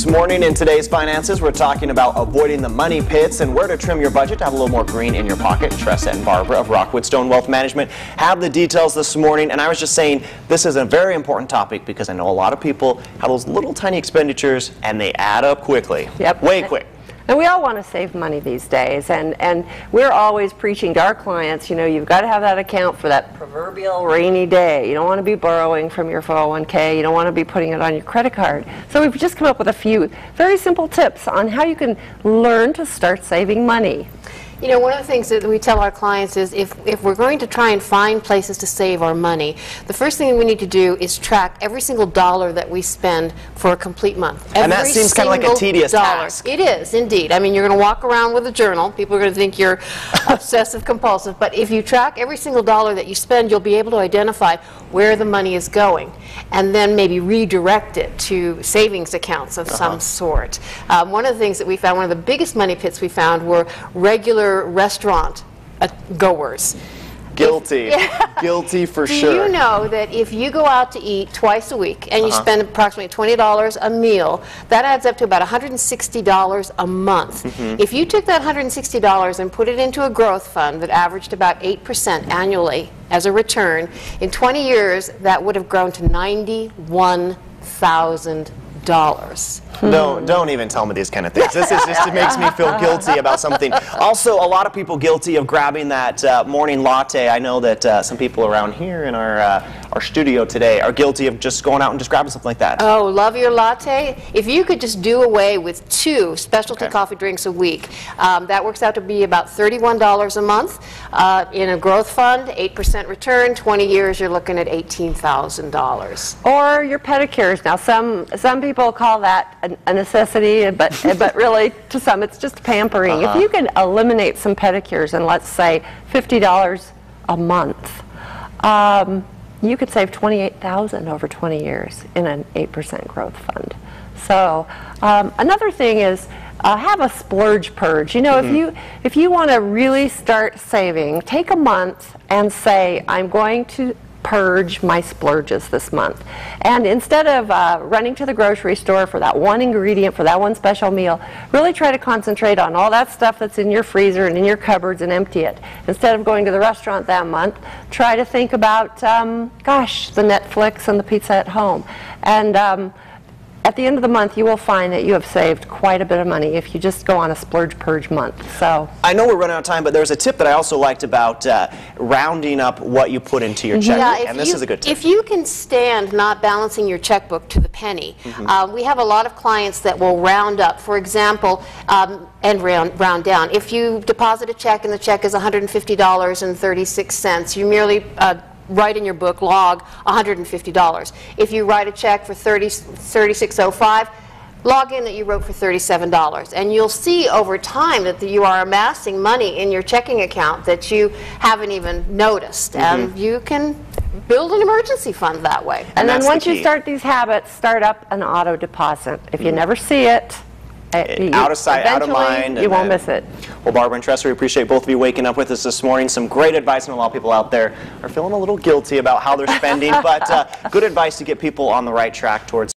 This morning in today's finances, we're talking about avoiding the money pits and where to trim your budget to have a little more green in your pocket. Tressa and Barbara of Rockwood Stone Wealth Management have the details this morning, and I was just saying this is a very important topic because I know a lot of people have those little tiny expenditures and they add up quickly. Yep. Way quick. And we all want to save money these days, and we're always preaching to our clients, you know, you've got to have that account for that proverbial rainy day. You don't want to be borrowing from your 401k. You don't want to be putting it on your credit card. So we've just come up with a few very simple tips on how you can learn to start saving money. You know, one of the things that we tell our clients is if we're going to try and find places to save our money, the first thing we need to do is track every single dollar that we spend for a complete month. And that seems kind of like a tedious task. It is, indeed. I mean, you're going to walk around with a journal. People are going to think you're obsessive compulsive. But if you track every single dollar that you spend, you'll be able to identify where the money is going and then maybe redirect it to savings accounts of some sort. One of the things that we found, one of the biggest money pits we found were regular restaurant goers. Guilty. Guilty for sure. Do you know that if you go out to eat twice a week and you spend approximately $20 a meal, that adds up to about $160 a month. If you took that $160 and put it into a growth fund that averaged about 8% annually as a return, in 20 years that would have grown to $91,000. Don't even tell me these kind of things. This is just, it makes me feel guilty about something. Also, a lot of people guilty of grabbing that morning latte. I know that some people around here in our studio today are guilty of just going out and just grabbing something like that. Oh, love your latte? If you could just do away with 2 specialty coffee drinks a week, that works out to be about $31 a month. In a growth fund, 8% return, 20 years, you're looking at $18,000. Or your pedicures. Now, some people call that a necessity, but really, to some, it's just pampering. If you can eliminate some pedicures and let's say $50 a month, you could save $28,000 over 20 years in an 8% growth fund. So another thing is have a splurge purge. You know, if you want to really start saving, take a month and say, I'm going to purge my splurges this month. And instead of running to the grocery store for that one ingredient, for that one special meal, really try to concentrate on all that stuff that's in your freezer and in your cupboards and empty it. Instead of going to the restaurant that month, try to think about, gosh, the Netflix and the pizza at home. And at the end of the month, you will find that you have saved quite a bit of money if you just go on a splurge purge month. So I know we're running out of time, but there's a tip that I also liked about rounding up what you put into your checkbook, and this is a good tip. If you can stand not balancing your checkbook to the penny, we have a lot of clients that will round up, for example, and round down. If you deposit a check and the check is $150.36, you merely write in your book, log $150. If you write a check for $36.05, log in that you wrote for $37. And you'll see over time that you are amassing money in your checking account that you haven't even noticed. And you can build an emergency fund that way. And then once you start these habits, start up an auto deposit. If you never see it, out of sight, out of mind. You won't miss it. Well, Barbara and Tressa, we appreciate both of you waking up with us this morning. Some great advice, and a lot of people out there are feeling a little guilty about how they're spending, but good advice to get people on the right track towards